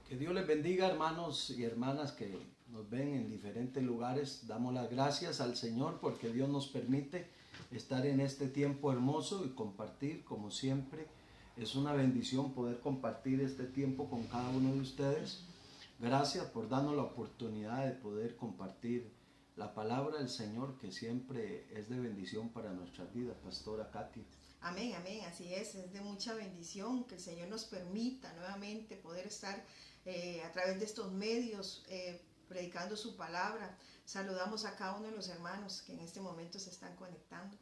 Que Dios les bendiga, hermanos y hermanas que nos ven en diferentes lugares. Damos las gracias al Señor porque Dios nos permite estar en este tiempo hermoso y compartir, como siempre. Es una bendición poder compartir este tiempo con cada uno de ustedes. Gracias por darnos la oportunidad de poder compartir la palabra del Señor, que siempre es de bendición para nuestras vidas, Pastora Katy. Amén, amén, así es de mucha bendición que el Señor nos permita nuevamente poder estar a través de estos medios predicando su palabra. Saludamos a cada uno de los hermanos que en este momento se están conectando.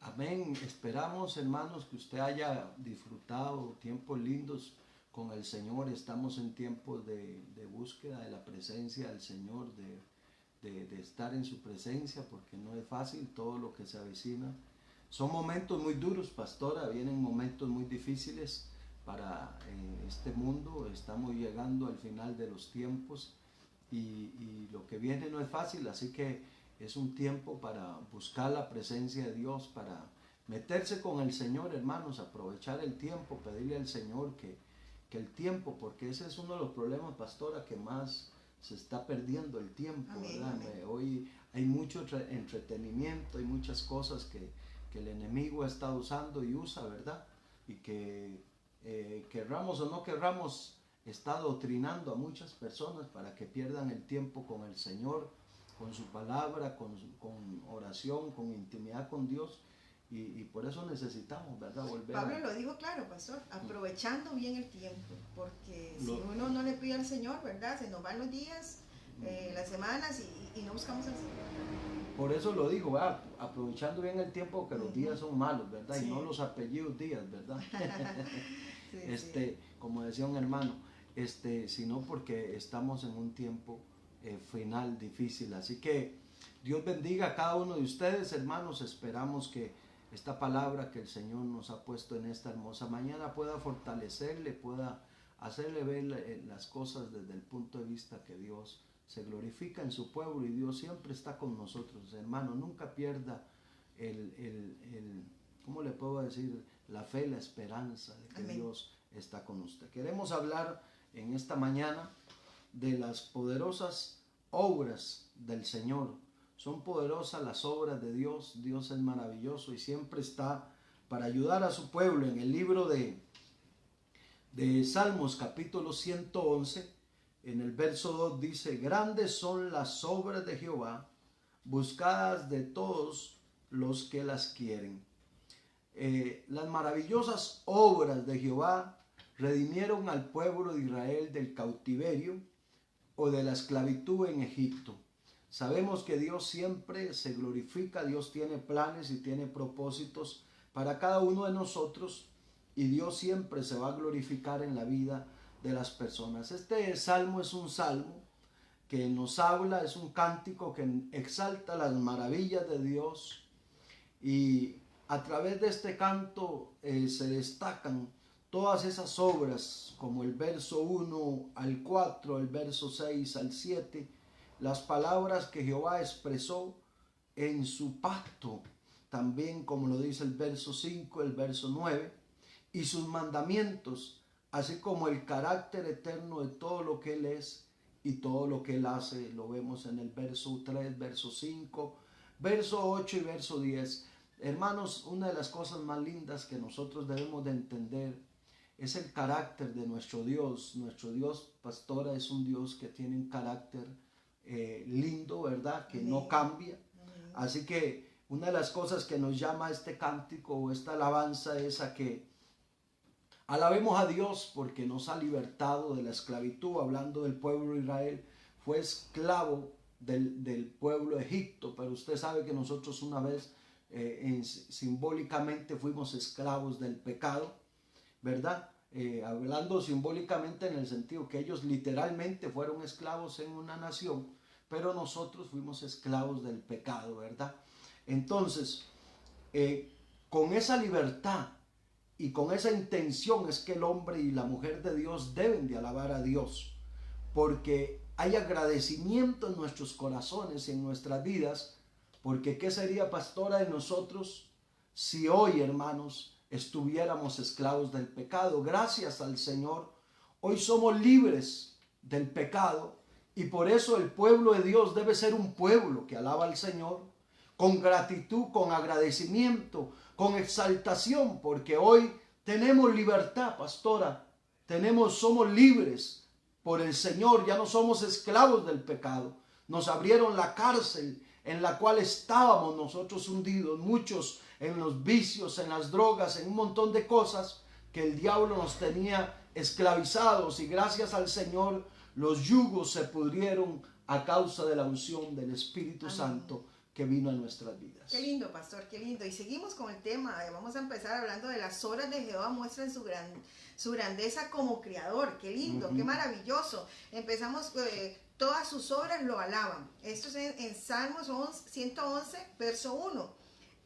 Amén. Esperamos, hermanos, que usted haya disfrutado tiempos lindos con el Señor. Estamos en tiempos de búsqueda de la presencia del Señor, de estar en su presencia, porque no es fácil todo lo que se avecina. Son momentos muy duros, pastora, vienen momentos muy difíciles para este mundo. Estamos llegando al final de los tiempos y lo que viene no es fácil, así que es un tiempo para buscar la presencia de Dios, para meterse con el Señor, hermanos, aprovechar el tiempo, pedirle al Señor que el tiempo, porque ese es uno de los problemas, pastora, que más se está perdiendo el tiempo, Amén, ¿verdad? amén. Hoy hay mucho entretenimiento, hay muchas cosas que el enemigo ha estado usando y usa, ¿verdad? Y que querramos o no querramos, está adoctrinando a muchas personas para que pierdan el tiempo con el Señor, con su palabra, con oración, con intimidad con Dios. Y por eso necesitamos, ¿verdad? Volver Pablo lo dijo claro, pastor, aprovechando bien el tiempo, porque si Lo- uno no le pide al Señor, ¿verdad? Se nos van los días, las semanas y no buscamos al Señor. Por eso lo digo, ¿verdad? Aprovechando bien el tiempo, que los días son malos, ¿verdad? Y Sí. no los apellidos días, ¿verdad? Sí. Como decía un hermano, sino porque estamos en un tiempo final difícil. Así que Dios bendiga a cada uno de ustedes, hermanos. Esperamos que esta palabra que el Señor nos ha puesto en esta hermosa mañana pueda fortalecerle, pueda hacerle ver las cosas desde el punto de vista que Dios se glorifica en su pueblo y Dios siempre está con nosotros, hermano. Nunca pierda ¿cómo le puedo decir? La fe, la esperanza de que Amén. Dios está con usted. Queremos hablar en esta mañana de las poderosas obras del Señor. Son poderosas las obras de Dios. Dios es maravilloso y siempre está para ayudar a su pueblo. En el libro de Salmos capítulo 111, en el verso 2 dice: grandes son las obras de Jehová, buscadas de todos los que las quieren. Las maravillosas obras de Jehová redimieron al pueblo de Israel del cautiverio o de la esclavitud en Egipto. Sabemos que Dios siempre se glorifica, Dios tiene planes y tiene propósitos para cada uno de nosotros y Dios siempre se va a glorificar en la vida de las personas. Este salmo es un salmo que nos habla, es un cántico que exalta las maravillas de Dios y a través de este canto se destacan todas esas obras, como el verso 1 al 4, el verso 6 al 7, las palabras que Jehová expresó en su pacto, también como lo dice el verso 5, el verso 9, y sus mandamientos, así como el carácter eterno de todo lo que Él es y todo lo que Él hace. Lo vemos en el verso 3, verso 5, verso 8 y verso 10. Hermanos, una de las cosas más lindas que nosotros debemos de entender es el carácter de nuestro Dios. Nuestro Dios, pastora, es un Dios que tiene un carácter lindo, ¿verdad? Que no cambia. Así que una de las cosas que nos llama este cántico o esta alabanza es a que alabemos a Dios porque nos ha libertado de la esclavitud. Hablando del pueblo de Israel, fue esclavo del pueblo de Egipto, pero usted sabe que nosotros una vez simbólicamente fuimos esclavos del pecado, ¿verdad? Hablando simbólicamente en el sentido que ellos literalmente fueron esclavos en una nación, pero nosotros fuimos esclavos del pecado, ¿verdad? Entonces, con esa libertad y con esa intención es que el hombre y la mujer de Dios deben de alabar a Dios, porque hay agradecimiento en nuestros corazones y en nuestras vidas. Porque ¿qué sería, pastora, de nosotros si hoy, hermanos, estuviéramos esclavos del pecado? Gracias al Señor, Hoy somos libres del pecado y por eso el pueblo de Dios debe ser un pueblo que alaba al Señor con gratitud, con agradecimiento, con exaltación, porque hoy tenemos libertad, pastora. Somos libres por el Señor, ya no somos esclavos del pecado. Nos abrieron la cárcel en la cual estábamos nosotros hundidos, muchos en los vicios, en las drogas, en un montón de cosas que el diablo nos tenía esclavizados, y gracias al Señor los yugos se pudrieron a causa de la unción del Espíritu Amén. Santo que vino a nuestras vidas. Qué lindo, pastor, qué lindo. Y seguimos con el tema. Vamos a empezar hablando de las obras de Jehová muestran su grandeza como creador. Qué lindo, qué maravilloso. Empezamos, todas sus obras lo alaban. Esto es en Salmos 111, verso 1.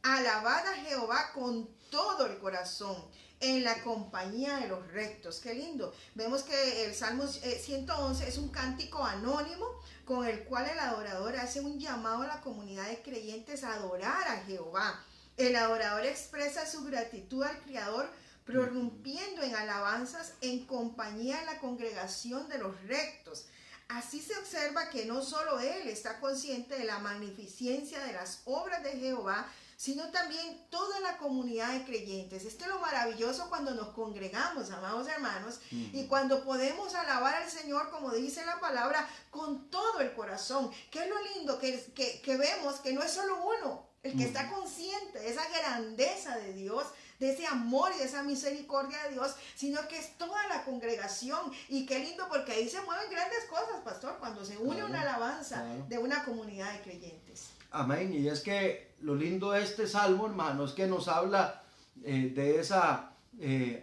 Alabad a Jehová con todo el corazón, en la compañía de los rectos. Qué lindo. Vemos que el Salmo 111 es un cántico anónimo con el cual el adorador hace un llamado a la comunidad de creyentes a adorar a Jehová. El adorador expresa su gratitud al Creador, prorrumpiendo en alabanzas en compañía de la congregación de los rectos. Así se observa que no solo él está consciente de la magnificencia de las obras de Jehová, sino también toda la comunidad de creyentes. Esto es lo maravilloso cuando nos congregamos, amados hermanos, y cuando podemos alabar al Señor, como dice la palabra, con todo el corazón. ¿Qué es lo lindo? Que vemos que no es solo uno el que está consciente de esa grandeza de Dios, de ese amor y de esa misericordia de Dios, sino que es toda la congregación. Y qué lindo, porque ahí se mueven grandes cosas, pastor, cuando se une una alabanza de una comunidad de creyentes. Amén. Y es que lo lindo de este salmo, hermano, es que nos habla de esa,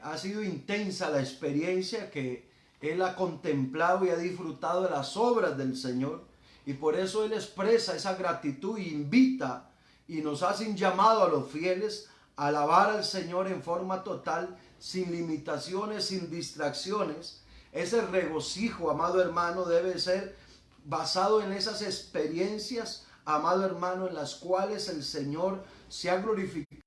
ha sido intensa la experiencia que él ha contemplado y ha disfrutado de las obras del Señor. Y por eso él expresa esa gratitud e invita y nos hace un llamado a los fieles a alabar al Señor en forma total, sin limitaciones, sin distracciones. Ese regocijo, amado hermano, debe ser basado en esas experiencias, amado hermano, en las cuales el Señor se ha glorificado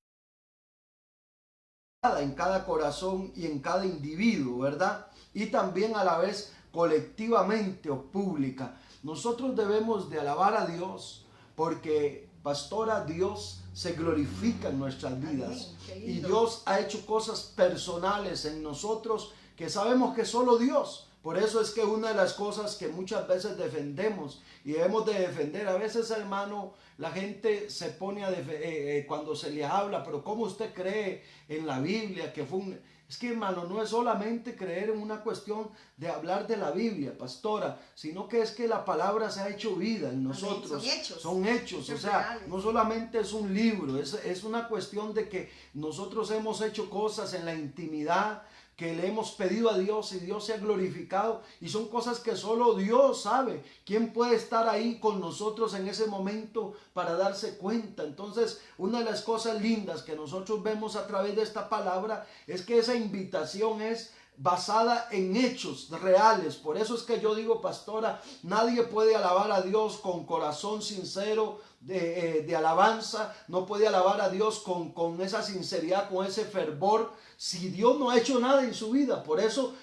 en cada corazón y en cada individuo, ¿verdad? Y también a la vez colectivamente o pública. Nosotros debemos de alabar a Dios porque, pastora, Dios se glorifica en nuestras vidas. Y Dios ha hecho cosas personales en nosotros que sabemos que solo Dios. Por eso es que una de las cosas que muchas veces defendemos y debemos de defender, a veces, hermano, la gente se pone a cuando se le habla, pero ¿cómo usted cree en la Biblia? Que fue Es que, hermano, no es solamente creer en una cuestión de hablar de la Biblia, pastora, sino que es que la palabra se ha hecho vida en nosotros. Son hechos, o sea, reales. No solamente es un libro, es una cuestión de que nosotros hemos hecho cosas en la intimidad, que le hemos pedido a Dios y Dios se ha glorificado, y son cosas que solo Dios sabe. ¿Quién puede estar ahí con nosotros en ese momento para darse cuenta? Entonces, una de las cosas lindas que nosotros vemos a través de esta palabra es que esa invitación es basada en hechos reales. Por eso es que yo digo, pastora, nadie puede alabar a Dios con corazón sincero de alabanza, no puede alabar a Dios con esa sinceridad, con ese fervor, si Dios no ha hecho nada en su vida. Por eso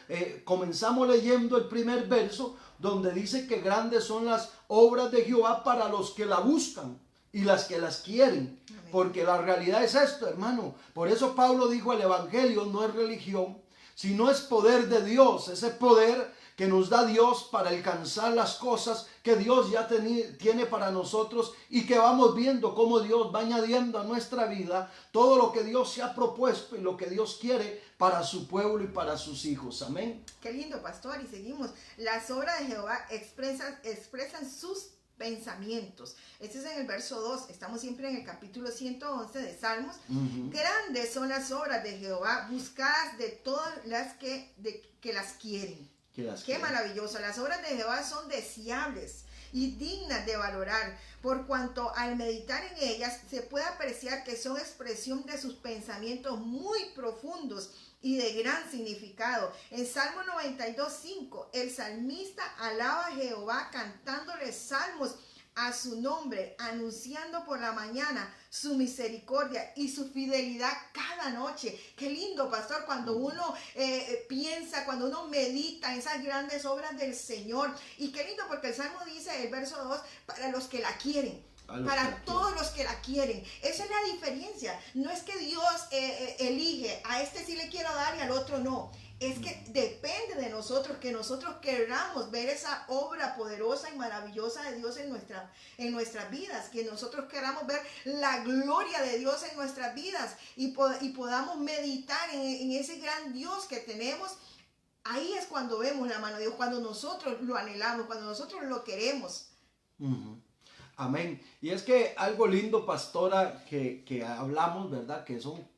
comenzamos leyendo el primer verso, donde dice que grandes son las obras de Jehová para los que la buscan y las que las quieren. Amén. Porque la realidad es esto, hermano. Por eso Pablo dijo, el evangelio no es religión, sino es poder de Dios. Ese poder que nos da Dios para alcanzar las cosas que Dios ya tiene para nosotros, y que vamos viendo cómo Dios va añadiendo a nuestra vida todo lo que Dios se ha propuesto y lo que Dios quiere para su pueblo y para sus hijos. Amén. Qué lindo, pastor. Y seguimos. Las obras de Jehová expresan sus pensamientos. Este es en el verso 2. Estamos siempre en el capítulo 111 de Salmos. Grandes son las obras de Jehová, buscadas de todas las que las quieren. Qué maravilloso. Las obras de Jehová son deseables y dignas de valorar, por cuanto al meditar en ellas se puede apreciar que son expresión de sus pensamientos muy profundos y de gran significado. En Salmo 92:5, el salmista alaba a Jehová cantándole salmos a su nombre, anunciando por la mañana su misericordia y su fidelidad cada noche. Qué lindo, pastor, cuando uno piensa, cuando uno medita en esas grandes obras del Señor. Y qué lindo, porque el Salmo dice, el verso 2, para los que la quieren. Para todos los que la quieren. Esa es la diferencia. No es que Dios elige, a este sí le quiero dar y al otro no. Es que depende de nosotros, que nosotros queramos ver esa obra poderosa y maravillosa de Dios en nuestras vidas, que nosotros queramos ver la gloria de Dios en nuestras vidas y podamos meditar en ese gran Dios que tenemos. Ahí es cuando vemos la mano de Dios, cuando nosotros lo anhelamos, cuando nosotros lo queremos. Amén. Y es que algo lindo, pastora, que hablamos, ¿verdad? Que son...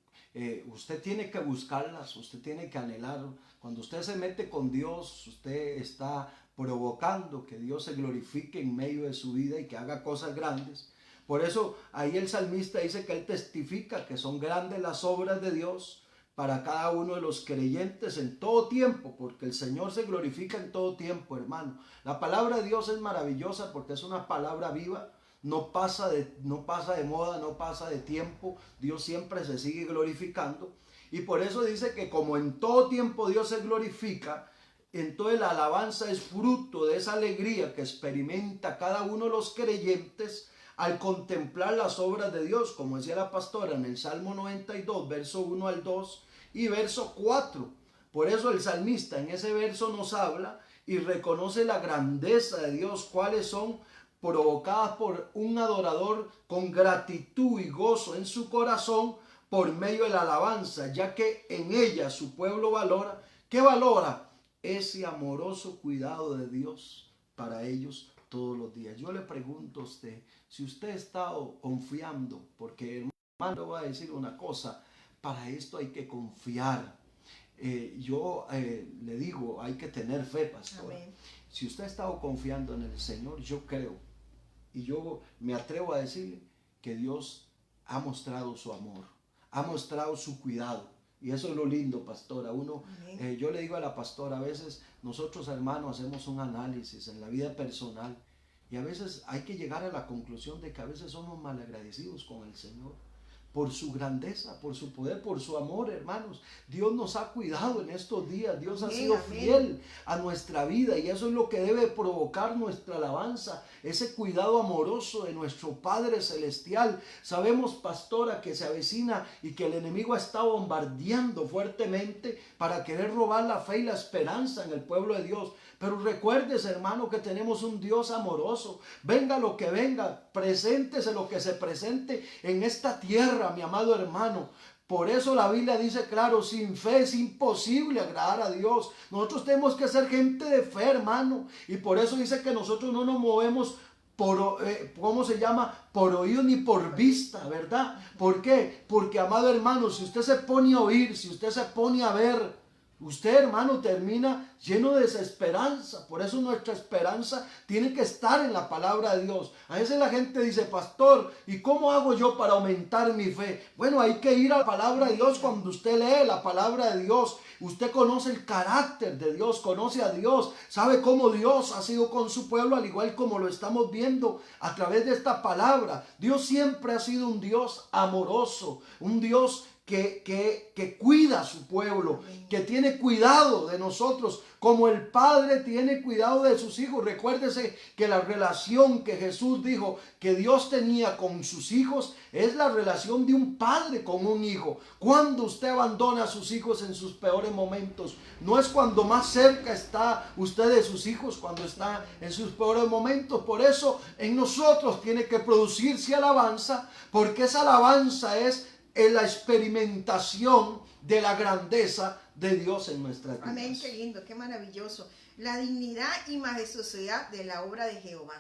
usted tiene que buscarlas, usted tiene que anhelar. Cuando usted se mete con Dios, usted está provocando que Dios se glorifique en medio de su vida y que haga cosas grandes. Por eso ahí el salmista dice que él testifica que son grandes las obras de Dios para cada uno de los creyentes en todo tiempo, porque el Señor se glorifica en todo tiempo, hermano. La palabra de Dios es maravillosa porque es una palabra viva. No pasa de moda, no pasa de tiempo. Dios siempre se sigue glorificando. Y por eso dice que como en todo tiempo Dios se glorifica, entonces la alabanza es fruto de esa alegría que experimenta cada uno de los creyentes al contemplar las obras de Dios, como decía la pastora en el Salmo 92, verso 1 al 2 y verso 4. Por eso el salmista en ese verso nos habla y reconoce la grandeza de Dios, cuáles son provocadas por un adorador con gratitud y gozo en su corazón por medio de la alabanza, ya que en ella su pueblo valora. ¿Qué valora? Ese amoroso cuidado de Dios para ellos todos los días. Yo le pregunto a usted, si usted ha estado confiando, porque hermano va a decir una cosa, para esto hay que confiar. Yo le digo, hay que tener fe, pastor. Amén. Si usted ha estado confiando en el Señor, yo creo, y yo me atrevo a decirle que Dios ha mostrado su amor, ha mostrado su cuidado. Y eso es lo lindo, pastora. Yo le digo a la pastora, a veces nosotros hermanos hacemos un análisis en la vida personal y a veces hay que llegar a la conclusión de que a veces somos malagradecidos con el Señor. Por su grandeza, por su poder, por su amor, hermanos. Dios nos ha cuidado en estos días. Dios ha sido fiel a nuestra vida y eso es lo que debe provocar nuestra alabanza, ese cuidado amoroso de nuestro Padre Celestial. Sabemos, pastora, que se avecina y que el enemigo está bombardeando fuertemente para querer robar la fe y la esperanza en el pueblo de Dios. Pero recuérdese, hermano, que tenemos un Dios amoroso. Venga lo que venga, preséntese lo que se presente en esta tierra, mi amado hermano. Por eso la Biblia dice claro, sin fe es imposible agradar a Dios. Nosotros tenemos que ser gente de fe, hermano. Y por eso dice que nosotros no nos movemos por, por oído ni por vista, ¿verdad? ¿Por qué? Porque, amado hermano, si usted se pone a oír, si usted se pone a ver, usted, hermano, termina lleno de desesperanza. Por eso nuestra esperanza tiene que estar en la palabra de Dios. A veces la gente dice, pastor, ¿y cómo hago yo para aumentar mi fe? Bueno, hay que ir a la palabra de Dios. Cuando usted lee la palabra de Dios, usted conoce el carácter de Dios, conoce a Dios, sabe cómo Dios ha sido con su pueblo, al igual como lo estamos viendo a través de esta palabra. Dios siempre ha sido un Dios amoroso, un Dios que cuida a su pueblo, que tiene cuidado de nosotros, como el Padre tiene cuidado de sus hijos. Recuérdese que la relación que Jesús dijo que Dios tenía con sus hijos es la relación de un padre con un hijo. Cuando usted abandona a sus hijos en sus peores momentos, no es cuando más cerca está usted de sus hijos, cuando está en sus peores momentos. Por eso en nosotros tiene que producirse alabanza, porque esa alabanza es la experimentación de la grandeza de Dios en nuestras vidas. Amén, qué lindo, qué maravilloso. La dignidad y majestuosidad de la obra de Jehová.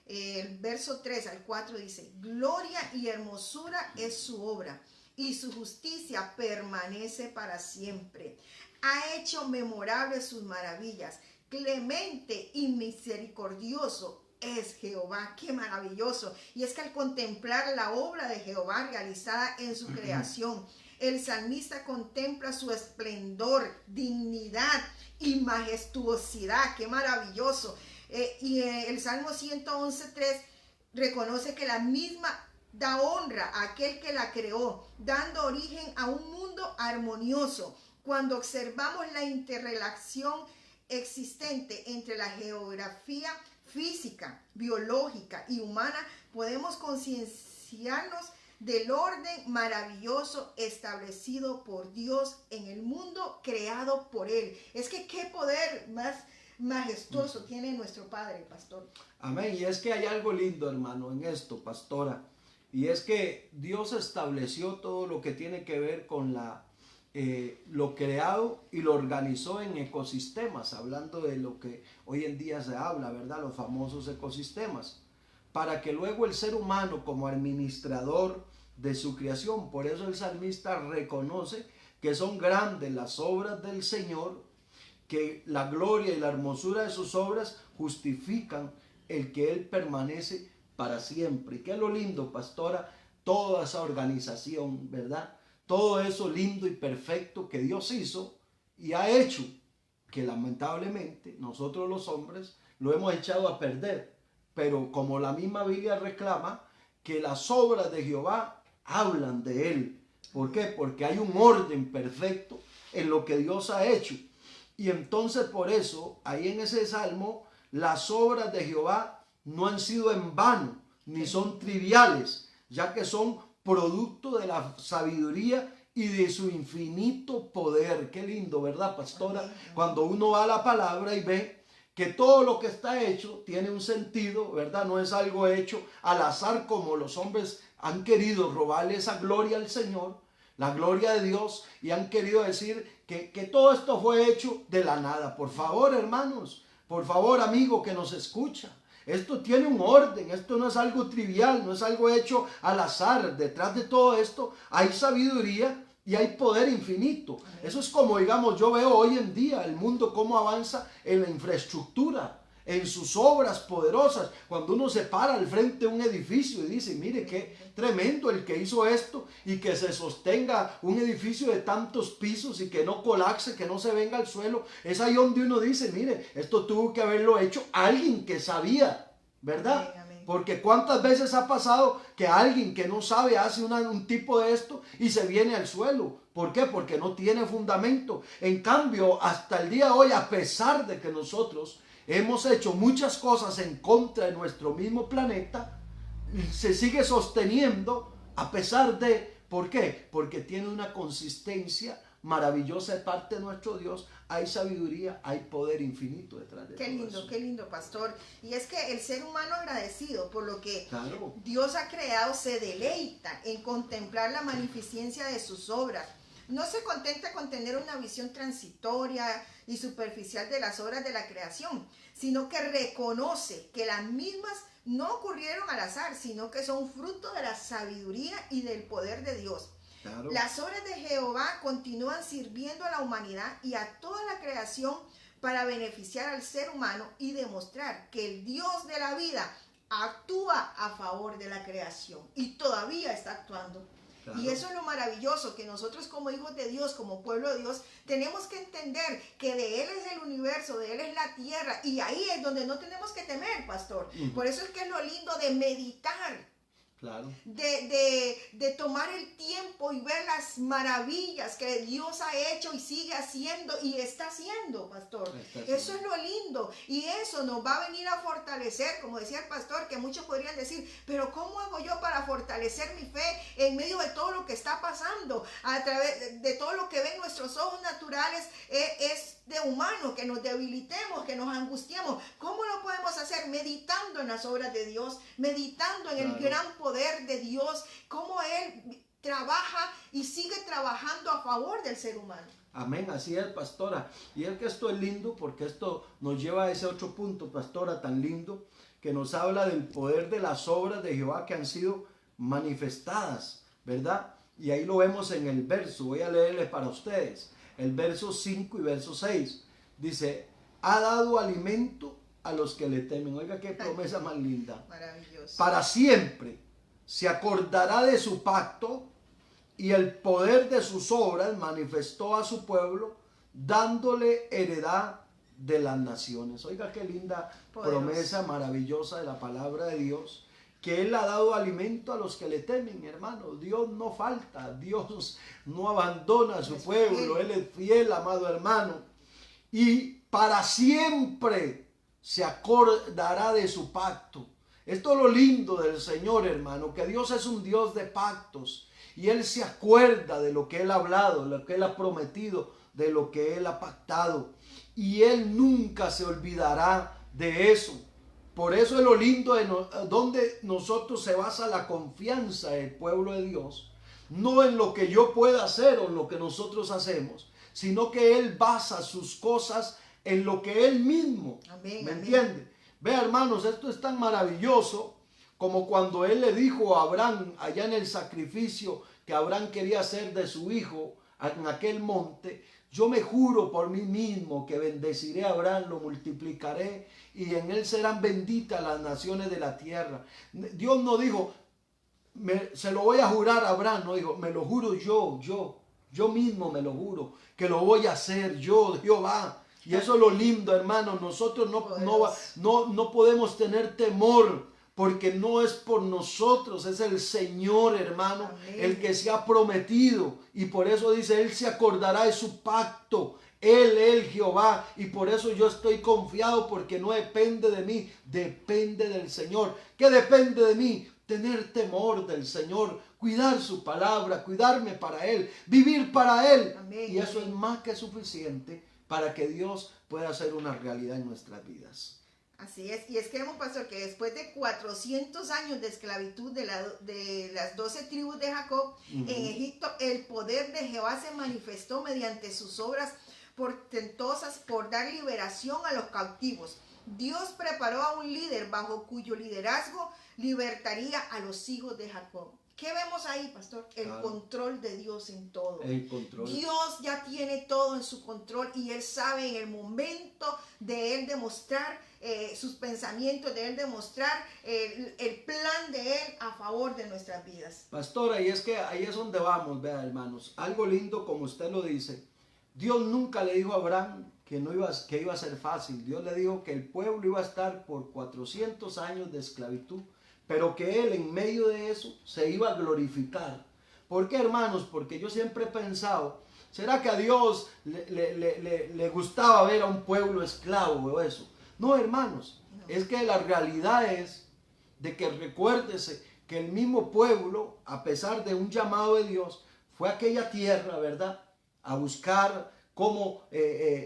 El verso 3 al 4 dice, gloria y hermosura es su obra, y su justicia permanece para siempre. Ha hecho memorables sus maravillas, clemente y misericordioso es Jehová. Qué maravilloso. Y es que al contemplar la obra de Jehová realizada en su creación, el salmista contempla su esplendor, dignidad y majestuosidad. Qué maravilloso. Y el Salmo 111:3 reconoce que la misma da honra a aquel que la creó, dando origen a un mundo armonioso. Cuando observamos la interrelación existente entre la geografía física, biológica y humana, podemos concienciarnos del orden maravilloso establecido por Dios en el mundo creado por Él. Es que qué poder más majestuoso tiene nuestro Padre, pastor. Amén. Y es que hay algo lindo, hermano, en esto, pastora. Y es que Dios estableció todo lo que tiene que ver con lo creado y lo organizó en ecosistemas, hablando de lo que hoy en día se habla, ¿verdad? Los famosos ecosistemas, para que luego el ser humano como administrador de su creación, por eso el salmista reconoce que son grandes las obras del Señor, que la gloria y la hermosura de sus obras justifican el que Él permanece para siempre. Y qué es lo lindo, pastora, toda esa organización, ¿verdad? Todo eso lindo y perfecto que Dios hizo y ha hecho, que lamentablemente nosotros los hombres lo hemos echado a perder. Pero como la misma Biblia reclama, que las obras de Jehová hablan de Él. ¿Por qué? Porque hay un orden perfecto en lo que Dios ha hecho. Y entonces por eso, ahí en ese salmo, las obras de Jehová no han sido en vano, ni son triviales, ya que son producto de la sabiduría y de su infinito poder. Qué lindo, ¿verdad, pastora? Cuando uno va a la palabra y ve que todo lo que está hecho tiene un sentido, ¿verdad? No es algo hecho al azar como los hombres han querido robarle esa gloria al Señor, la gloria de Dios, y han querido decir que todo esto fue hecho de la nada. Por favor, hermanos, por favor, amigo que nos escucha, esto tiene un orden, esto no es algo trivial, no es algo hecho al azar. Detrás de todo esto hay sabiduría y hay poder infinito. Eso es como, digamos, yo veo hoy en día el mundo cómo avanza en la infraestructura, en sus obras poderosas. Cuando uno se para al frente de un edificio y dice, mire qué tremendo el que hizo esto, y que se sostenga un edificio de tantos pisos y que no colapse, que no se venga al suelo, es ahí donde uno dice, mire, esto tuvo que haberlo hecho alguien que sabía, ¿verdad? Amén, amén. Porque cuántas veces ha pasado que alguien que no sabe hace un tipo de esto y se viene al suelo. ¿Por qué? Porque no tiene fundamento. En cambio, hasta el día de hoy, a pesar de que nosotros hemos hecho muchas cosas en contra de nuestro mismo planeta, se sigue sosteniendo a pesar de... ¿Por qué? Porque tiene una consistencia maravillosa de parte de nuestro Dios. Hay sabiduría, hay poder infinito detrás de todo eso. Qué lindo, pastor. Y es que el ser humano agradecido por lo que Claro. Dios ha creado se deleita en contemplar la magnificencia de sus obras. No se contenta con tener una visión transitoria y superficial de las obras de la creación, sino que reconoce que las mismas no ocurrieron al azar, sino que son fruto de la sabiduría y del poder de Dios. Claro. Las obras de Jehová continúan sirviendo a la humanidad y a toda la creación para beneficiar al ser humano y demostrar que el Dios de la vida actúa a favor de la creación y todavía está actuando. Claro. Y eso es lo maravilloso, que nosotros como hijos de Dios, como pueblo de Dios, tenemos que entender que de Él es el universo, de Él es la tierra, y ahí es donde no tenemos que temer, pastor. Por eso es que es lo lindo de meditar. Claro. De tomar el tiempo y ver las maravillas que Dios ha hecho y sigue haciendo y está haciendo, pastor. Eso es lo lindo, y eso nos va a venir a fortalecer, como decía el pastor, que muchos podrían decir, pero ¿cómo hago yo para fortalecer mi fe en medio de todo lo que está pasando? A través de todo lo que ven nuestros ojos naturales es de humano, que nos debilitemos, que nos angustiemos. ¿Cómo lo podemos hacer? Meditando en las obras de Dios, meditando en el gran poder de Dios, cómo Él trabaja y sigue trabajando a favor del ser humano. Amén, así es, pastora. Y es que esto es lindo porque esto nos lleva a ese otro punto, pastora, tan lindo, que nos habla del poder de las obras de Jehová que han sido manifestadas, ¿verdad? Y ahí lo vemos en el verso, voy a leerles para ustedes, el verso 5 y verso 6. Dice, ha dado alimento a los que le temen. Oiga, qué promesa más linda. Maravilloso. Para siempre se acordará de su pacto y el poder de sus obras manifestó a su pueblo, dándole heredad de las naciones. Oiga, qué linda promesa maravillosa de la palabra de Dios, que Él ha dado alimento a los que le temen, hermano. Dios no falta, Dios no abandona a su pueblo, Él es fiel, amado hermano. Y para siempre se acordará de su pacto. Esto es lo lindo del Señor, hermano, que Dios es un Dios de pactos. Y Él se acuerda de lo que Él ha hablado, de lo que Él ha prometido, de lo que Él ha pactado. Y Él nunca se olvidará de eso. Por eso es lo lindo de donde nosotros se basa la confianza del pueblo de Dios. No en lo que yo pueda hacer o en lo que nosotros hacemos, sino que Él basa sus cosas en lo que Él mismo. Amén, ¿Me amén. entiende? Vea, hermanos, esto es tan maravilloso como cuando Él le dijo a Abraham allá en el sacrificio que Abraham quería hacer de su hijo en aquel monte. Yo me juro por mí mismo que bendeciré a Abraham, lo multiplicaré y en él serán benditas las naciones de la tierra. Dios no dijo, se lo voy a jurar a Abraham, no dijo, me lo juro yo mismo me lo juro, que lo voy a hacer yo, Jehová. Y eso es lo lindo, hermano. Nosotros no podemos tener temor, porque no es por nosotros, es el Señor, hermano, Amén. el que se ha prometido. Y por eso dice, Él se acordará de su pacto. Él, Jehová. Y por eso yo estoy confiado, porque no depende de mí, depende del Señor. ¿Qué depende de mí? Tener temor del Señor, cuidar su palabra, cuidarme para Él, vivir para Él. Amén, y eso amén. es más que suficiente para que Dios pueda hacer una realidad en nuestras vidas. Así es, y es que hemos pasado que después de 400 años de esclavitud de las 12 tribus de Jacob en Egipto, el poder de Jehová se manifestó mediante sus obras portentosas por dar liberación a los cautivos. Dios preparó a un líder bajo cuyo liderazgo libertaría a los hijos de Jacob. ¿Qué vemos ahí, pastor? El control de Dios en todo. El control. Dios ya tiene todo en su control y Él sabe en el momento de Él demostrar sus pensamientos, de Él demostrar el plan de Él a favor de nuestras vidas. Pastora, y es que ahí es donde vamos, vea, hermanos. Algo lindo, como usted lo dice. Dios nunca le dijo a Abraham que iba a ser fácil. Dios le dijo que el pueblo iba a estar por 400 años de esclavitud, pero que Él en medio de eso se iba a glorificar. ¿Por qué, hermanos? Porque yo siempre he pensado, ¿será que a Dios le gustaba ver a un pueblo esclavo o eso? No, hermanos, no. Es que la realidad es de que recuérdese que el mismo pueblo, a pesar de un llamado de Dios, fue a aquella tierra, ¿verdad?, a buscar cómo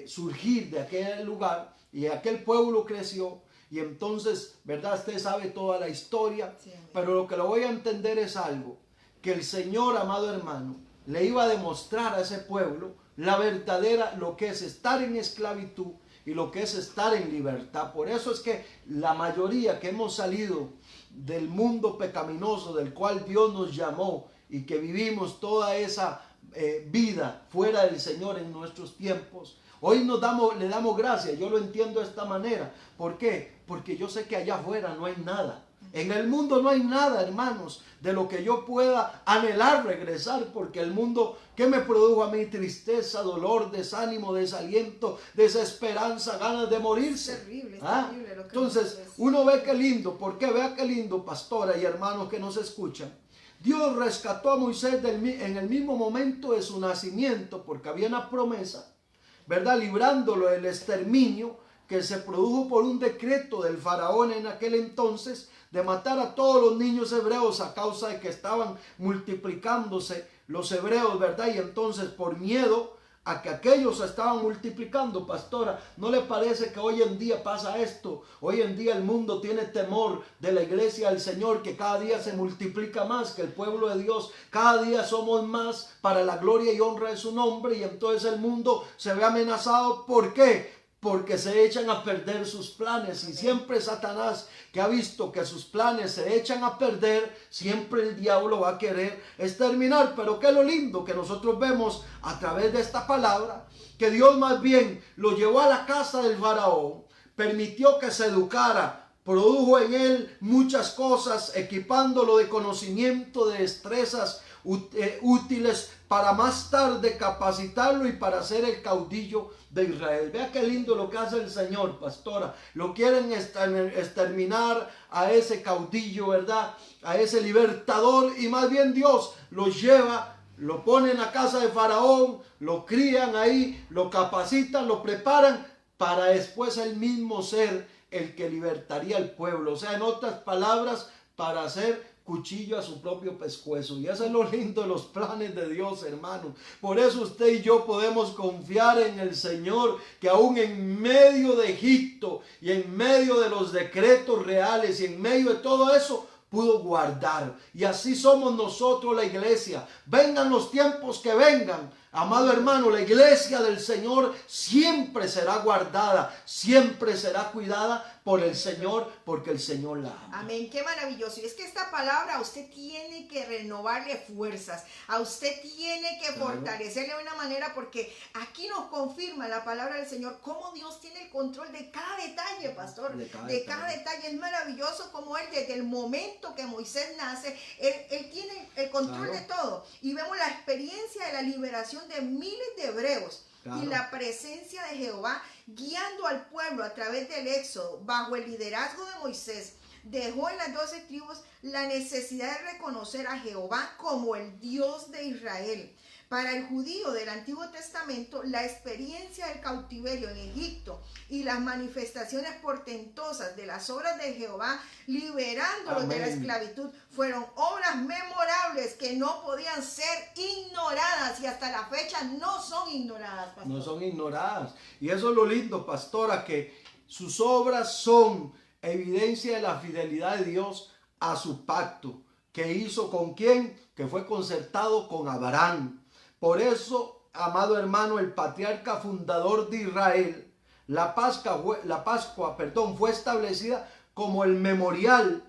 surgir de aquel lugar, y aquel pueblo creció. Y entonces, ¿verdad? Usted sabe toda la historia, sí, pero lo que lo voy a entender es algo, que el Señor, amado hermano, le iba a demostrar a ese pueblo la verdadera, lo que es estar en esclavitud y lo que es estar en libertad. Por eso es que la mayoría que hemos salido del mundo pecaminoso del cual Dios nos llamó y que vivimos toda esa vida fuera del Señor en nuestros tiempos, hoy le damos gracias. Yo lo entiendo de esta manera. ¿Por qué? Porque yo sé que allá afuera no hay nada. En el mundo no hay nada, hermanos, de lo que yo pueda anhelar regresar, porque el mundo, ¿qué me produjo a mí? Tristeza, dolor, desánimo, desaliento, desesperanza, ganas de morirse. Es terrible lo que entonces, uno ve qué lindo. ¿Por qué? Vea qué lindo, pastora y hermanos que nos escuchan. Dios rescató a Moisés en el mismo momento de su nacimiento, porque había una promesa, ¿verdad?, librándolo del exterminio que se produjo por un decreto del faraón en aquel entonces de matar a todos los niños hebreos a causa de que estaban multiplicándose los hebreos, ¿verdad? Y entonces, por miedo a que aquellos se estaban multiplicando, pastora, ¿no le parece que hoy en día pasa esto? Hoy en día el mundo tiene temor de la iglesia del Señor, que cada día se multiplica más, que el pueblo de Dios, cada día somos más para la gloria y honra de su nombre, y entonces el mundo se ve amenazado. ¿Por qué? Porque se echan a perder sus planes. Y siempre Satanás, que ha visto que sus planes se echan a perder, siempre el diablo va a querer exterminar. Pero qué es lo lindo que nosotros vemos a través de esta palabra, que Dios más bien lo llevó a la casa del faraón, permitió que se educara, produjo en él muchas cosas, equipándolo de conocimiento, de destrezas, útiles para más tarde capacitarlo y para ser el caudillo de Israel. Vea qué lindo lo que hace el Señor, pastora. Lo quieren exterminar a ese caudillo, ¿verdad? A ese libertador, y más bien Dios lo lleva, lo pone en la casa de Faraón, lo crían ahí, lo capacitan, lo preparan para después él mismo ser el que libertaría al pueblo. O sea, en otras palabras, para hacer cuchillo a su propio pescuezo. Y eso es lo lindo de los planes de Dios, hermano. Por eso usted y yo podemos confiar en el Señor, que aún en medio de Egipto y en medio de los decretos reales y en medio de todo eso, pudo guardar. Y así somos nosotros, la iglesia. Vengan los tiempos que vengan, amado hermano, la iglesia del Señor siempre será guardada, siempre será cuidada por el Señor, porque el Señor la ama. Amén, qué maravilloso. Y es que esta palabra a usted tiene que renovarle fuerzas, a usted tiene que fortalecerle de una manera, porque aquí nos confirma la palabra del Señor cómo Dios tiene el control de cada detalle, pastor. De cada detalle. Es maravilloso como Él, desde el momento que Moisés nace, Él tiene el control de todo. Y vemos la experiencia de la liberación de miles de hebreos. Y la presencia de Jehová guiando al pueblo a través del éxodo bajo el liderazgo de Moisés dejó en las 12 tribus la necesidad de reconocer a Jehová como el Dios de Israel. Para el judío del Antiguo Testamento, la experiencia del cautiverio en Egipto y las manifestaciones portentosas de las obras de Jehová liberándolos de la esclavitud fueron obras memorables que no podían ser ignoradas, y hasta la fecha no son ignoradas, pastor. No son ignoradas. Y eso es lo lindo, pastora, que sus obras son evidencia de la fidelidad de Dios a su pacto que hizo con ¿quién? Que fue concertado con Abraham. Por eso, amado hermano, el patriarca fundador de Israel, la Pascua, fue establecida como el memorial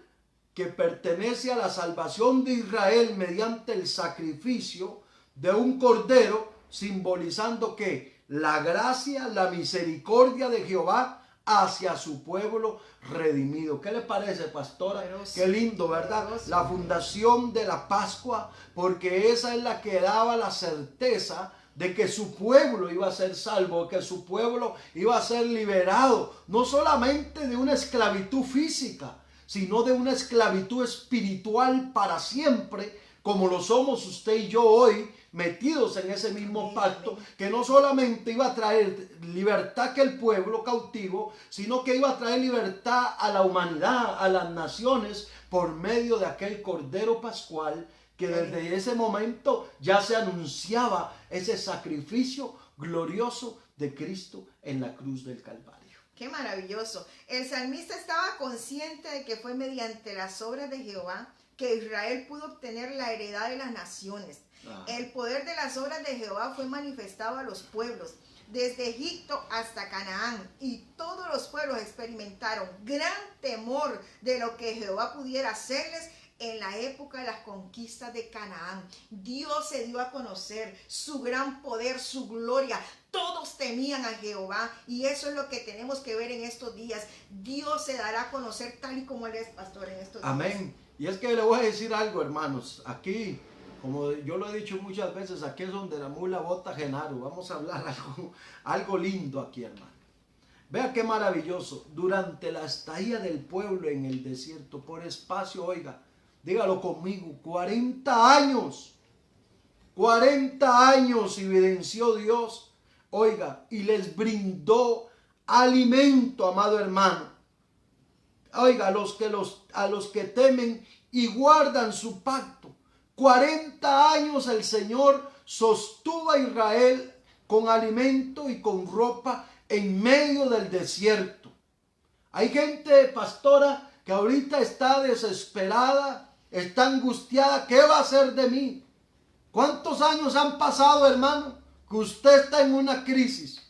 que pertenece a la salvación de Israel mediante el sacrificio de un cordero, simbolizando que la gracia, la misericordia de Jehová hacia su pueblo redimido. ¿Qué le parece, pastora? Qué lindo, ¿verdad? La fundación de la Pascua, porque esa es la que daba la certeza de que su pueblo iba a ser salvo, que su pueblo iba a ser liberado, no solamente de una esclavitud física, sino de una esclavitud espiritual para siempre, como lo somos usted y yo hoy, metidos en ese mismo pacto, que no solamente iba a traer libertad que el pueblo cautivo, sino que iba a traer libertad a la humanidad, a las naciones, por medio de aquel Cordero Pascual, que desde ese momento ya se anunciaba ese sacrificio glorioso de Cristo en la cruz del Calvario. ¡Qué maravilloso! El salmista estaba consciente de que fue mediante las obras de Jehová que Israel pudo obtener la heredad de las naciones. El poder de las obras de Jehová fue manifestado a los pueblos, desde Egipto hasta Canaán, y todos los pueblos experimentaron gran temor de lo que Jehová pudiera hacerles en la época de las conquistas de Canaán. Dios se dio a conocer su gran poder, su gloria. Todos temían a Jehová, y eso es lo que tenemos que ver en estos días. Dios se dará a conocer tal y como Él es, pastor, en estos días. Amén. Y es que le voy a decir algo, hermanos. Aquí, como yo lo he dicho muchas veces, aquí es donde la mula bota Genaro. Vamos a hablar algo lindo aquí, hermano. Vea qué maravilloso. Durante la estadía del pueblo en el desierto, por espacio, oiga, dígalo conmigo, 40 años. 40 años evidenció Dios, oiga, y les brindó alimento, amado hermano. Oiga, a los que temen y guardan su pacto. 40 años el Señor sostuvo a Israel con alimento y con ropa en medio del desierto. Hay gente, pastora, que ahorita está desesperada, está angustiada. ¿Qué va a hacer de mí? ¿Cuántos años han pasado, hermano, que usted está en una crisis?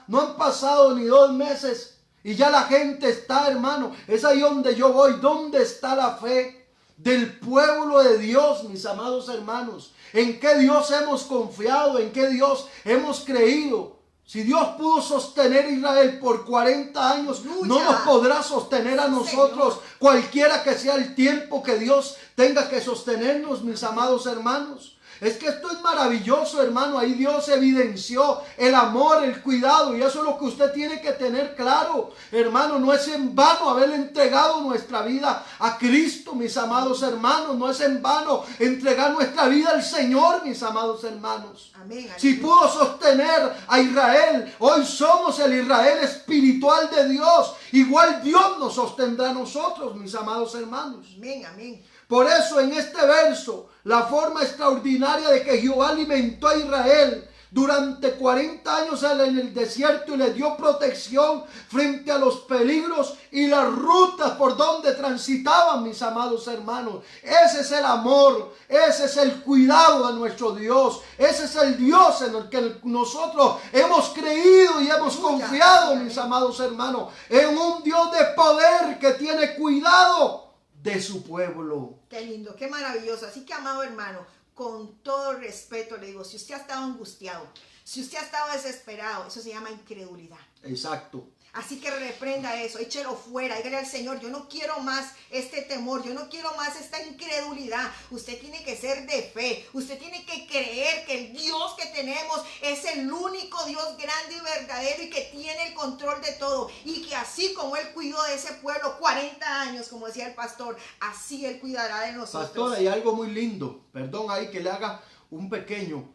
No han pasado ni 2 meses y ya la gente está, hermano. Es ahí donde yo voy. ¿Dónde está la fe del pueblo de Dios, mis amados hermanos? ¿En qué Dios hemos confiado? ¿En qué Dios hemos creído? Si Dios pudo sostener a Israel por 40 años, Aleluya. no nos podrá sostener a nosotros, Señor. cualquiera que sea el tiempo que Dios tenga que sostenernos, mis amados hermanos. Es que esto es maravilloso, hermano. Ahí Dios evidenció el amor, el cuidado, y eso es lo que usted tiene que tener claro, hermano. No es en vano haber entregado nuestra vida a Cristo, mis amados hermanos. No es en vano entregar nuestra vida al Señor, mis amados hermanos. Amén. Si pudo sostener a Israel, hoy somos el Israel espiritual de Dios. Igual Dios nos sostendrá a nosotros, mis amados hermanos. Amén, amén. Por eso en este verso, la forma extraordinaria de que Jehová alimentó a Israel durante 40 años en el desierto y le dio protección frente a los peligros y las rutas por donde transitaban, mis amados hermanos. Ese es el amor, ese es el cuidado de nuestro Dios, ese es el Dios en el que nosotros hemos creído y hemos confiado, mis amados hermanos, en un Dios de poder que tiene cuidado de su pueblo. Qué lindo, qué maravilloso. Así que, amado hermano, con todo respeto le digo, si usted ha estado angustiado, si usted ha estado desesperado, eso se llama incredulidad. Exacto. Así que reprenda eso, échelo fuera, dígale al Señor, yo no quiero más este temor, yo no quiero más esta incredulidad. Usted tiene que ser de fe, usted tiene que creer que el Dios que tenemos es el único Dios grande y verdadero y que tiene el control de todo. Y que así como Él cuidó de ese pueblo 40 años, como decía el pastor, así Él cuidará de nosotros. Pastor, hay algo muy lindo, perdón ahí que le haga un pequeño,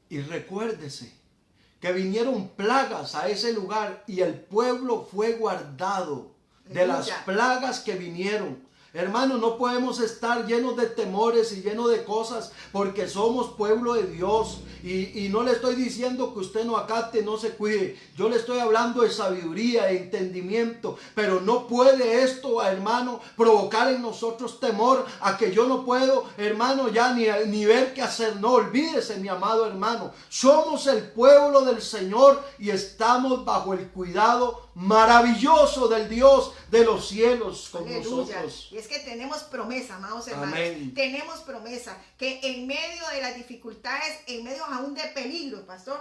y recuérdese que vinieron plagas a ese lugar y el pueblo fue guardado de las plagas que vinieron. Hermano, no podemos estar llenos de temores y llenos de cosas porque somos pueblo de Dios. Y no le estoy diciendo que usted no acate, no se cuide. Yo le estoy hablando de sabiduría, de entendimiento. Pero no puede esto, hermano, provocar en nosotros temor a que yo no puedo, hermano, ya ni ver qué hacer. No, olvídese, mi amado hermano. Somos el pueblo del Señor y estamos bajo el cuidado maravilloso del Dios de los cielos con nosotros. Y es que tenemos promesa, amados hermanos. Amén. Tenemos promesa que en medio de las dificultades, en medio aún de peligro, pastor,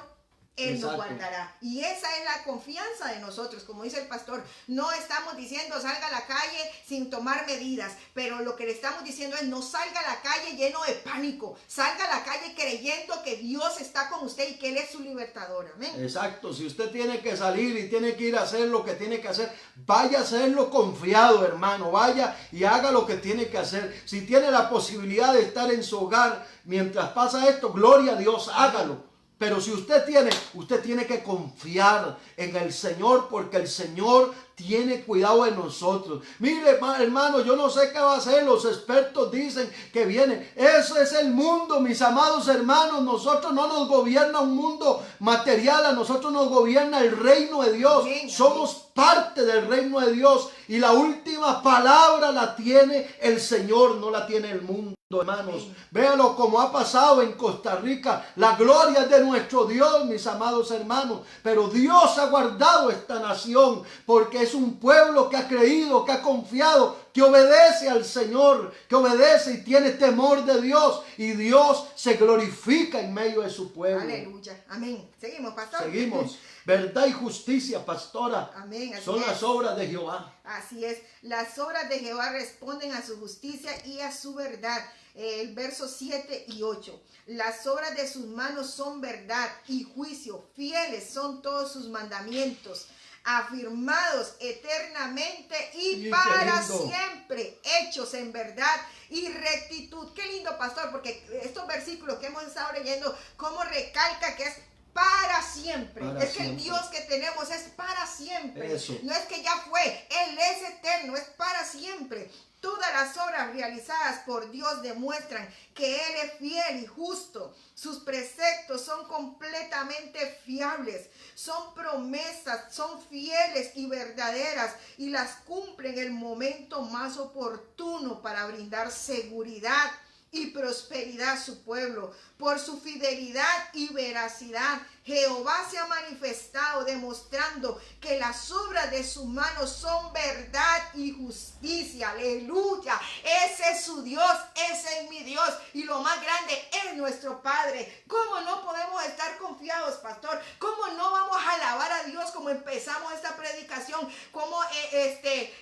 Él nos guardará. Y esa es la confianza de nosotros. Como dice el pastor, no estamos diciendo salga a la calle sin tomar medidas, pero lo que le estamos diciendo es no salga a la calle lleno de pánico. Salga a la calle creyendo que Dios está con usted y que Él es su libertador. Amén. Exacto. Si usted tiene que salir y tiene que ir a hacer lo que tiene que hacer, vaya a hacerlo confiado, hermano. Vaya y haga lo que tiene que hacer. Si tiene la posibilidad de estar en su hogar mientras pasa esto, gloria a Dios, hágalo. Pero si usted tiene que confiar en el Señor, porque el Señor tiene cuidado de nosotros. Mire, hermano, yo no sé qué va a hacer. Los expertos dicen que viene. Eso es el mundo, mis amados hermanos. Nosotros no nos gobierna un mundo material. A nosotros nos gobierna el reino de Dios. Bien, somos parte del reino de Dios. Y la última palabra la tiene el Señor, no la tiene el mundo. Hermanos, véanlo como ha pasado en Costa Rica. La gloria es de nuestro Dios, mis amados hermanos. Pero Dios ha guardado esta nación porque es un pueblo que ha creído, que ha confiado, que obedece al Señor, que obedece y tiene temor de Dios. Y Dios se glorifica en medio de su pueblo. Aleluya. Amén. Seguimos, pastor. Seguimos. Verdad y justicia, pastora. Amén. Son las obras de Jehová. Así es. Las obras de Jehová responden a su justicia y a su verdad. El verso 7 y 8. Las obras de sus manos son verdad y juicio. Fieles son todos sus mandamientos, afirmados eternamente y para siempre, hechos en verdad y rectitud. Qué lindo, pastor, porque estos versículos que hemos estado leyendo, cómo recalca que es para siempre. Es que el Dios que tenemos es para siempre. Eso. No es que ya fue, Él es eterno, es para siempre. Todas las obras realizadas por Dios demuestran que Él es fiel y justo. Sus preceptos son completamente fiables. Son promesas, son fieles y verdaderas y las cumple en el momento más oportuno para brindar seguridad y prosperidad a su pueblo. Por su fidelidad y veracidad, Jehová se ha manifestado, demostrando que las obras de sus manos son verdad y justicia. Aleluya. Ese es su Dios, ese es mi Dios. Y lo más grande es nuestro Padre. ¿Cómo no podemos estar confiados, pastor? ¿Cómo no vamos a alabar a Dios como empezamos esta predicación? Como este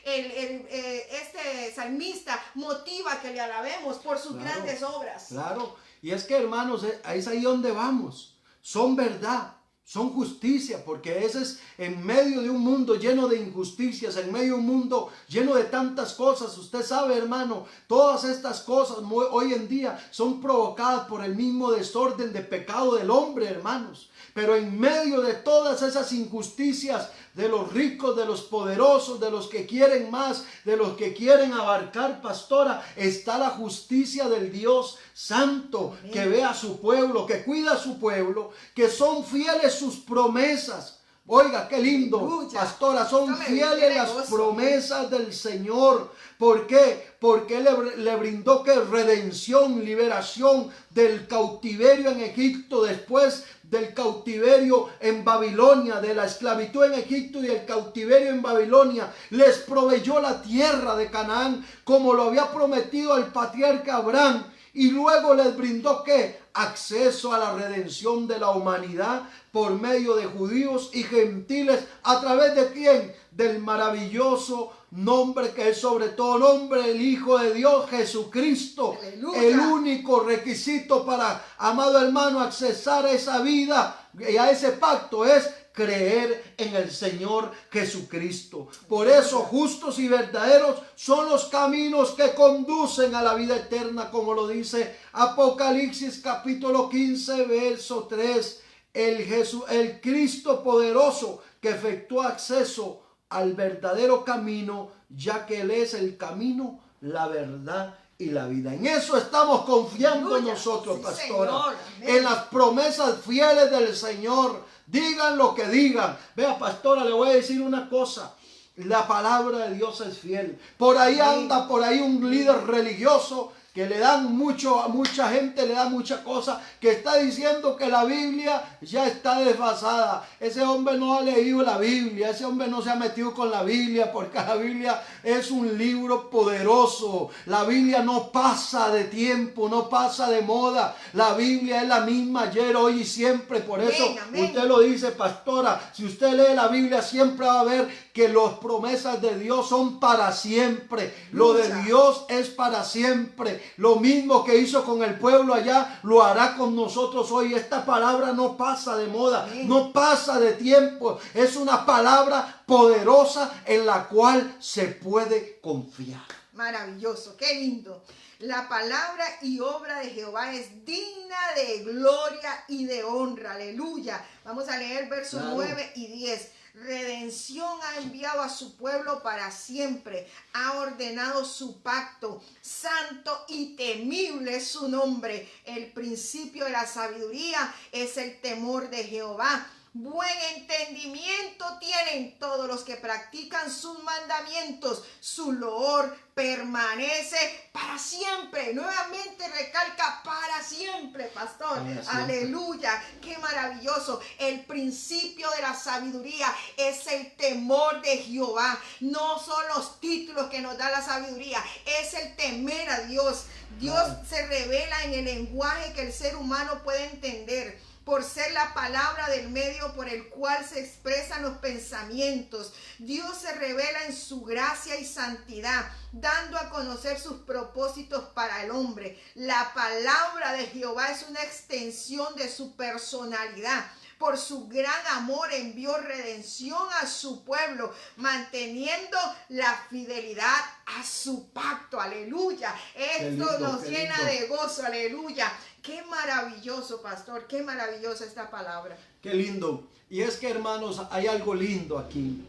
salmista motiva que le alabemos por sus grandes obras. Claro. Y es que, hermanos, es ahí donde vamos. Son verdad, son justicia, porque ese es en medio de un mundo lleno de injusticias, en medio de un mundo lleno de tantas cosas. Usted sabe, hermano, todas estas cosas hoy en día son provocadas por el mismo desorden de pecado del hombre, hermanos. Pero en medio de todas esas injusticias, de los ricos, de los poderosos, de los que quieren más, de los que quieren abarcar, pastora, está la justicia del Dios Santo. Amén. Que ve a su pueblo, que cuida a su pueblo, que son fieles sus promesas. Oiga, qué lindo, aleluya, pastora, son fieles las promesas del Señor. ¿Por qué? Porque Él le brindó que redención, liberación del cautiverio en Egipto, después del cautiverio en Babilonia, de la esclavitud en Egipto y el cautiverio en Babilonia. Les proveyó la tierra de Canaán, como lo había prometido al patriarca Abraham. Y luego les brindó ¿qué? Acceso a la redención de la humanidad por medio de judíos y gentiles. ¿A través de quién? Del maravilloso nombre que es sobre todo nombre, el Hijo de Dios, Jesucristo. Aleluya. El único requisito para, amado hermano, accesar a esa vida y a ese pacto es creer en el Señor Jesucristo. Por eso justos y verdaderos son los caminos que conducen a la vida eterna, como lo dice Apocalipsis capítulo 15 verso 3. El Cristo poderoso que efectúa acceso al verdadero camino, ya que Él es el camino, la verdad y la vida. En eso estamos confiando. Aleluya. Nosotros, sí, pastora, Señor, en las promesas fieles del Señor. Digan lo que digan. Vea, pastora, le voy a decir una cosa. La palabra de Dios es fiel. Por ahí anda, por ahí un líder religioso que le dan mucho, a mucha gente le da mucha cosa, que está diciendo que la Biblia ya está desfasada. Ese hombre no ha leído la Biblia, ese hombre no se ha metido con la Biblia, porque la Biblia es un libro poderoso. La Biblia no pasa de tiempo, no pasa de moda. La Biblia es la misma ayer, hoy y siempre. Por eso usted lo dice, pastora, si usted lee la Biblia siempre va a ver que las promesas de Dios son para siempre. Lo de Dios es para siempre. Lo mismo que hizo con el pueblo allá, lo hará con nosotros hoy. Esta palabra no pasa de moda, no pasa de tiempo. Es una palabra poderosa en la cual se puede confiar. Maravilloso, qué lindo. La palabra y obra de Jehová es digna de gloria y de honra. Aleluya. Vamos a leer versos 9 y 10. Redención ha enviado a su pueblo para siempre. Ha ordenado su pacto. Santo y temible es su nombre. El principio de la sabiduría es el temor de Jehová. Buen entendimiento tienen todos los que practican sus mandamientos. Su loor permanece para siempre. Nuevamente recalca para siempre, pastor. Aleluya, qué maravilloso. El principio de la sabiduría es el temor de Jehová. No son los títulos que nos da la sabiduría, es el temer a Dios. Dios se revela en el lenguaje que el ser humano puede entender, por ser la palabra del medio por el cual se expresan los pensamientos. Dios se revela en su gracia y santidad, dando a conocer sus propósitos para el hombre. La palabra de Jehová es una extensión de su personalidad. Por su gran amor envió redención a su pueblo, manteniendo la fidelidad a su pacto. Aleluya. Esto nos llena de gozo. Aleluya. Qué maravilloso, pastor. Qué maravillosa esta palabra. Qué lindo. Y es que, hermanos, hay algo lindo aquí.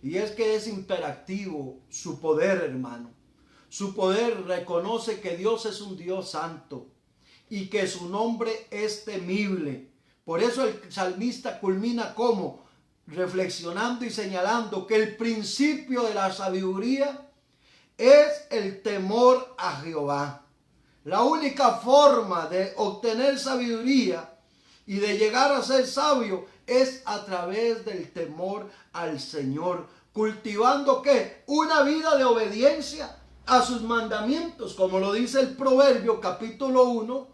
Y es que es imperativo su poder, hermano. Su poder reconoce que Dios es un Dios santo y que su nombre es temible. Por eso el salmista culmina como reflexionando y señalando que el principio de la sabiduría es el temor a Jehová. La única forma de obtener sabiduría y de llegar a ser sabio es a través del temor al Señor. Cultivando ¿qué? Una vida de obediencia a sus mandamientos, como lo dice el Proverbio capítulo 1,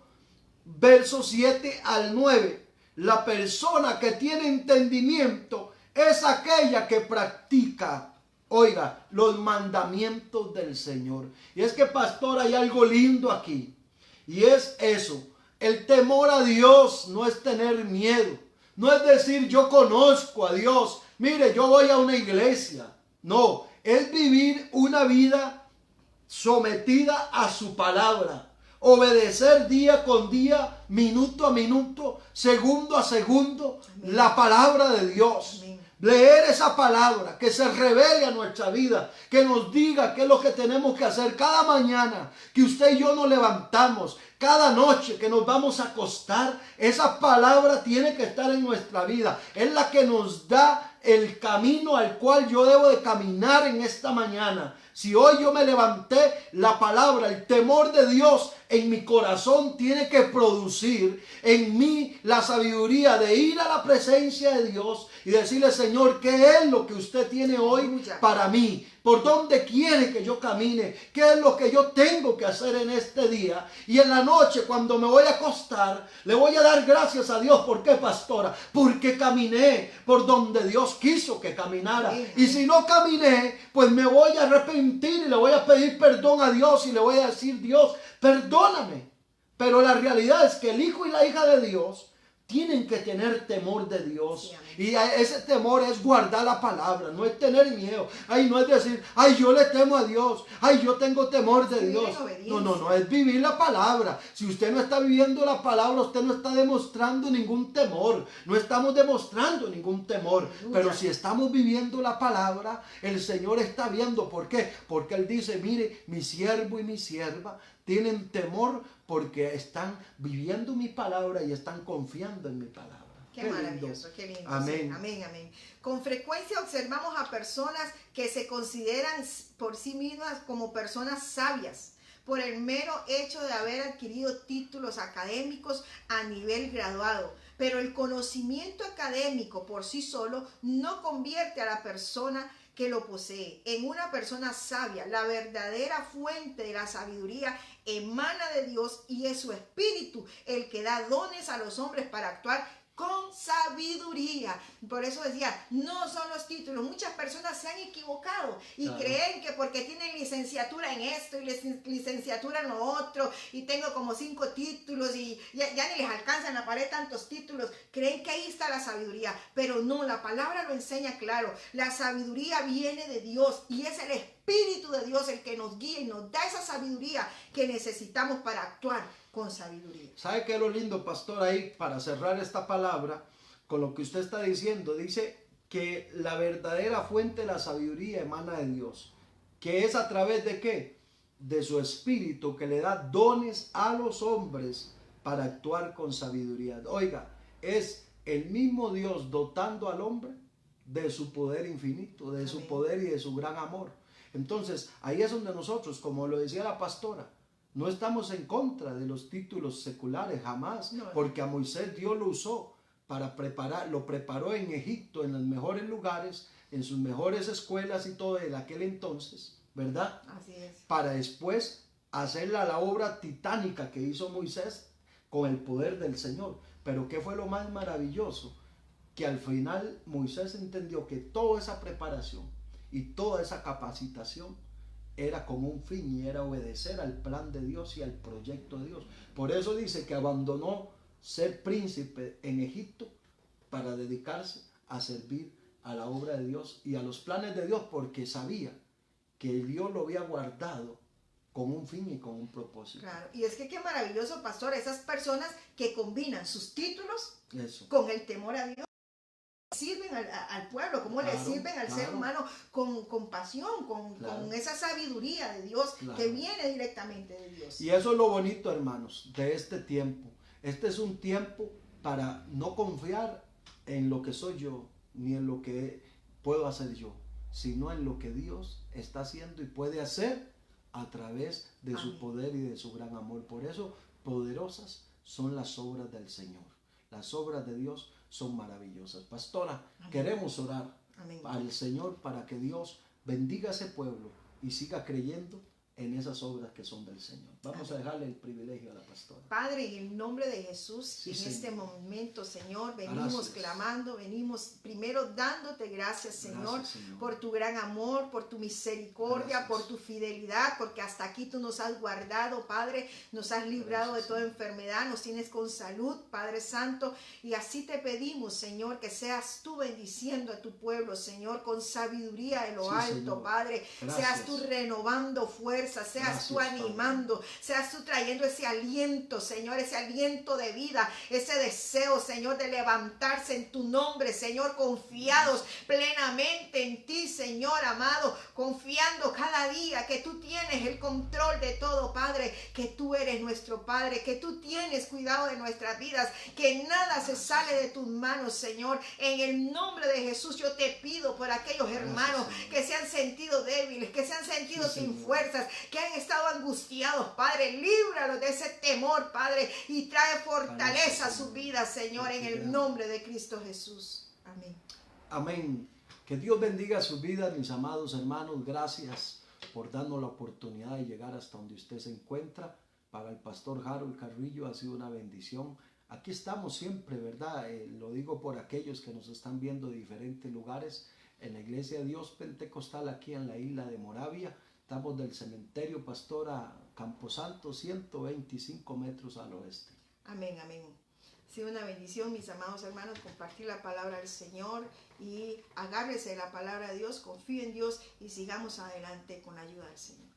versos 7 al 9. La persona que tiene entendimiento es aquella que practica, oiga, los mandamientos del Señor. Y es que, pastor, hay algo lindo aquí. Y es eso. El temor a Dios no es tener miedo. No es decir yo conozco a Dios. Mire, yo voy a una iglesia. No, es vivir una vida sometida a su palabra. Obedecer día con día, minuto a minuto, segundo a segundo, amén, la palabra de Dios. Amén. Leer esa palabra, que se revele a nuestra vida, que nos diga qué es lo que tenemos que hacer cada mañana, que usted y yo nos levantamos, cada noche que nos vamos a acostar. Esa palabra tiene que estar en nuestra vida. Es la que nos da el camino al cual yo debo de caminar en esta mañana. Si hoy yo me levanté, la palabra, el temor de Dios en mi corazón tiene que producir en mí la sabiduría de ir a la presencia de Dios y decirle: Señor, ¿qué es lo que usted tiene hoy para mí? ¿Por dónde quiere que yo camine? ¿Qué es lo que yo tengo que hacer en este día? Y en la noche, cuando me voy a acostar, le voy a dar gracias a Dios. ¿Por qué, pastora? Porque caminé por donde Dios quiso que caminara. Y si no caminé, pues me voy a arrepentir y le voy a pedir perdón a Dios y le voy a decir: Dios, perdóname. Pero la realidad es que el hijo y la hija de Dios tienen que tener temor de Dios. Sí, y ese temor es guardar la palabra, no es tener miedo. Ay, no es decir: ay, yo le temo a Dios, ay, yo tengo temor de Dios. No, es vivir la palabra. Si usted no está viviendo la palabra, usted no está demostrando ningún temor. No estamos demostrando ningún temor. Pero si estamos viviendo la palabra, el Señor está viendo. ¿Por qué? Porque Él dice: mire, mi siervo y mi sierva tienen temor porque están viviendo mi palabra y están confiando en mi palabra. Qué maravilloso, qué lindo. Amén. Sí, amén, amén. Con frecuencia observamos a personas que se consideran por sí mismas como personas sabias por el mero hecho de haber adquirido títulos académicos a nivel graduado. Pero el conocimiento académico por sí solo no convierte a la persona que lo posee en una persona sabia. La verdadera fuente de la sabiduría emana de Dios y es su espíritu el que da dones a los hombres para actuar con sabiduría. Por eso decía, no son los títulos. Muchas personas se han equivocado y creen que porque tienen licenciatura en esto y licenciatura en lo otro y tengo como 5 títulos y ya ni les alcanza en la pared tantos títulos, creen que ahí está la sabiduría. Pero no, la palabra lo enseña claro. La sabiduría viene de Dios y es el Espíritu de Dios el que nos guía y nos da esa sabiduría que necesitamos para actuar con sabiduría. ¿Sabe qué es lo lindo, pastor? Ahí, para cerrar esta palabra, con lo que usted está diciendo, dice que la verdadera fuente de la sabiduría emana de Dios. ¿Que es a través de qué? De su espíritu, que le da dones a los hombres para actuar con sabiduría. Oiga, es el mismo Dios dotando al hombre de su poder infinito, de su poder y de su gran amor. Entonces, ahí es donde nosotros, como lo decía la pastora, no estamos en contra de los títulos seculares, jamás, porque a Moisés Dios lo usó para preparar, lo preparó en Egipto, en los mejores lugares, en sus mejores escuelas y todo en aquel entonces, ¿verdad? Así es. Para después hacer la obra titánica que hizo Moisés con el poder del Señor. Pero ¿qué fue lo más maravilloso? Que al final Moisés entendió que toda esa preparación y toda esa capacitación era con un fin y era obedecer al plan de Dios y al proyecto de Dios. Por eso dice que abandonó ser príncipe en Egipto para dedicarse a servir a la obra de Dios y a los planes de Dios, porque sabía que Dios lo había guardado con un fin y con un propósito. Claro, y es que qué maravilloso, pastor, esas personas que combinan sus títulos Eso. con el temor a Dios. Sirven al pueblo, como le sirven al ser humano con pasión, con esa sabiduría de Dios que viene directamente de Dios. Y eso es lo bonito, hermanos, de este tiempo. Este es un tiempo para no confiar en lo que soy yo, ni en lo que puedo hacer yo, sino en lo que Dios está haciendo y puede hacer a través de su Amén. poder y de su gran amor. Por eso, poderosas son las obras del Señor. Las obras de Dios son maravillosas. Pastora, Amén. queremos orar Amén. al Señor para que Dios bendiga a ese pueblo y siga creyendo en esas obras que son del Señor. Vamos a dejarle el privilegio a la pastora. Padre, en el nombre de Jesús, Sí, en Señor. este momento, Señor, venimos Gracias. clamando, venimos primero dándote gracias, Señor, Gracias, Señor. por tu gran amor, por tu misericordia, Gracias. por tu fidelidad, porque hasta aquí tú nos has guardado, Padre, nos has librado Gracias, de toda Señor. enfermedad, nos tienes con salud, Padre Santo, y así te pedimos, Señor, que seas tú bendiciendo a tu pueblo, Señor, con sabiduría de lo Sí, alto, Señor. Padre, Gracias. seas tú renovando fuerzas, seas tú Gracias, animando, seas tú trayendo ese aliento, Señor, ese aliento de vida, ese deseo, Señor, de levantarse en tu nombre, Señor, confiados plenamente en ti, Señor amado, confiando cada día que tú tienes el control de todo, Padre, que tú eres nuestro Padre, que tú tienes cuidado de nuestras vidas, que nada se sale de tus manos, Señor. En el nombre de Jesús yo te pido por aquellos hermanos Señor. que se han sentido débiles, que se han sentido Sí, sin Señor. fuerzas, que han estado angustiados, Padre, líbralos de ese temor, Padre, y trae fortaleza a Señor. su vida, Señor, en el Porque nombre de Cristo Jesús. Amén. Amén. Que Dios bendiga sus vidas, mis amados hermanos. Gracias por darnos la oportunidad de llegar hasta donde usted se encuentra. Para el pastor Harold Carrillo ha sido una bendición. Aquí estamos siempre, ¿verdad? Lo digo por aquellos que nos están viendo de diferentes lugares. En la Iglesia de Dios Pentecostal aquí en la isla de Moravia. Estamos del cementerio Pastora Camposanto, 125 metros al oeste. Amén, amén. Ha sido una bendición, mis amados hermanos, compartir la palabra del Señor y agárrese de la palabra de Dios, confíe en Dios y sigamos adelante con la ayuda del Señor.